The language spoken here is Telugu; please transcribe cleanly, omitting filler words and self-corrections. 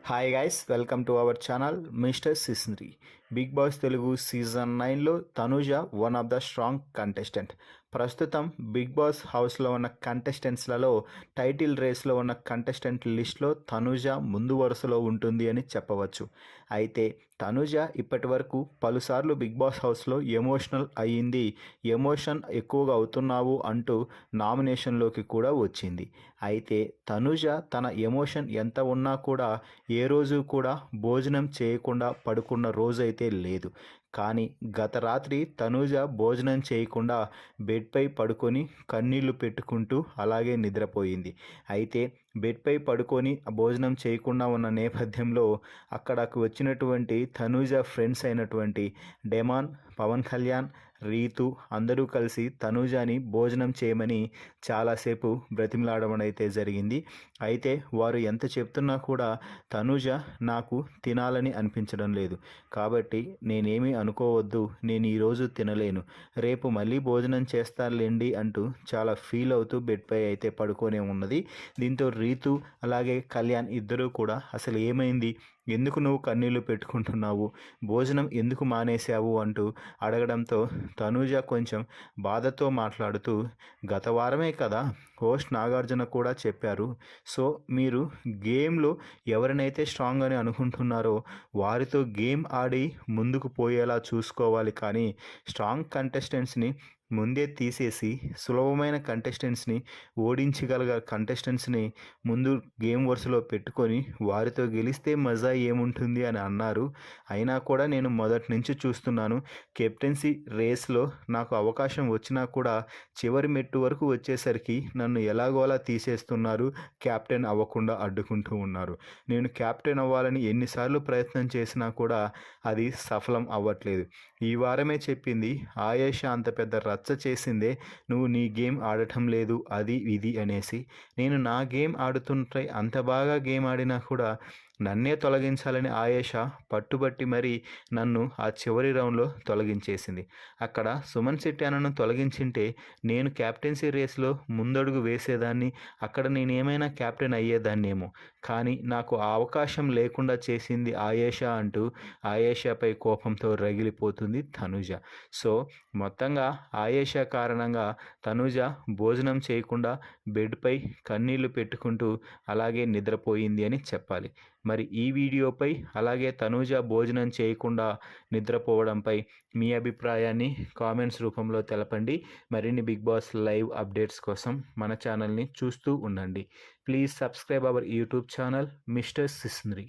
Hi guys, welcome to our channel mister Sisnary. Bigg Boss Telugu season 9లో Tanuja one of the strong contestant. ప్రస్తుతం బిగ్ బాస్ హౌస్లో ఉన్న కంటెస్టెంట్స్లలో టైటిల్ రేస్లో ఉన్న కంటెస్టెంట్ లిస్ట్లో తనూజ ముందు వరుసలో ఉంటుంది అని చెప్పవచ్చు. అయితే తనూజ ఇప్పటి వరకు పలుసార్లు బిగ్ బాస్ హౌస్లో ఎమోషనల్ అయ్యింది. ఎమోషన్ ఎక్కువగా అవుతున్నావు అంటూ నామినేషన్లోకి కూడా వచ్చింది. అయితే తనూజ తన ఎమోషన్ ఎంత ఉన్నా కూడా ఏ రోజు కూడా భోజనం చేయకుండా పడుకున్న రోజైతే లేదు. కానీ గత రాత్రి తనూజ భోజనం చేయకుండా బెడ్పై పడుకొని కన్నీళ్లు పెట్టుకుంటూ అలాగే నిద్రపోయింది. అయితే బెడ్పై పడుకొని భోజనం చేయకుండా ఉన్న నేపథ్యంలో అక్కడకు వచ్చినటువంటి తనూజ ఫ్రెండ్స్ అయినటువంటి డెమాన్, పవన్ కళ్యాణ్, రీతు అందరూ కలిసి తనూజని భోజనం చేయమని చాలాసేపు బ్రతిమలాడడం అయితే జరిగింది. అయితే వారు ఎంత చెప్తున్నా కూడా తనూజ నాకు తినాలని అనిపించడం లేదు, కాబట్టి నేనేమీ అనుకోవద్దు, నేను ఈరోజు తినలేను, రేపు మళ్ళీ భోజనం చేస్తానులేండి అంటూ చాలా ఫీల్ అవుతూ బెడ్పై అయితే పడుకొనే ఉన్నది. దీంతో రీతు అలాగే కళ్యాణ్ ఇద్దరూ కూడా అసలు ఏమైంది, ఎందుకు నువ్వు కన్నీళ్లు పెట్టుకుంటున్నావు, భోజనం ఎందుకు మానేశావు అంటూ అడగడంతో తనూజ కొంచెం బాధతో మాట్లాడుతూ, గత వారమే కదా హోస్ట్ నాగార్జున కూడా చెప్పారు, సో మీరు గేమ్లో ఎవరినైతే స్ట్రాంగ్ అని అనుకుంటున్నారో వారితో గేమ్ ఆడి ముందుకు పోయేలా చూసుకోవాలి, కానీ స్ట్రాంగ్ కంటెస్టెంట్స్ని ముందే తీసేసి సులభమైన కంటెస్టెంట్స్ని ఓడించగల కంటెస్టెంట్స్ని ముందు గేమ్ వరుసలో పెట్టుకొని వారితో గెలిస్తే మజా ఏముంటుంది అని అన్నారు. అయినా కూడా నేను మొదటి నుంచి చూస్తున్నాను, కెప్టెన్సీ రేస్లో నాకు అవకాశం వచ్చినా కూడా చివరి మెట్టు వరకు వచ్చేసరికి నన్ను ఎలాగోలా తీసేస్తున్నారు, క్యాప్టెన్ అవ్వకుండా అడ్డుకుంటూ ఉన్నారు. నేను క్యాప్టెన్ అవ్వాలని ఎన్నిసార్లు ప్రయత్నం చేసినా కూడా అది సఫలం అవ్వట్లేదు. ఈ వారమే చెప్పింది, ఆయేషా అంత పెద్ద రచ్చ చేసిందే నువ్వు నీ గేమ్ ఆడటం లేదు అది ఇది అనేసి. నేను నా గేమ్ ఆడుతుంటే అంత బాగా గేమ్ ఆడినా కూడా నన్నే తొలగించాలని ఆయేషా పట్టుబట్టి మరీ నన్ను ఆ చివరి రౌండ్లో తొలగించేసింది. అక్కడ సుమన్ శెట్టి అన్నను తొలగించింటే నేను క్యాప్టెన్సీ రేస్లో ముందడుగు వేసేదాన్ని, అక్కడ నేనేమైనా క్యాప్టెన్ అయ్యేదాన్నేమో, కానీ నాకు ఆ అవకాశం లేకుండా చేసింది ఆయేషా అంటూ ఆయేషాపై కోపంతో రగిలిపోతుంది తనూజ. సో మొత్తంగా ఆయేషా కారణంగా తనూజ భోజనం చేయకుండా బెడ్పై కన్నీళ్లు పెట్టుకుంటూ అలాగే నిద్రపోయింది అని చెప్పాలి. మరి ఈ వీడియోపై అలాగే తనూజ భోజనం చేయకుండా నిద్రపోవడంపై మీ అభిప్రాయాన్ని కామెంట్స్ రూపంలో తెలపండి. మరిన్ని బిగ్ బాస్ లైవ్ అప్డేట్స్ కోసం మన ఛానల్ని చూస్తూ ఉండండి. Please subscribe our YouTube channel mister సిస్నరీ.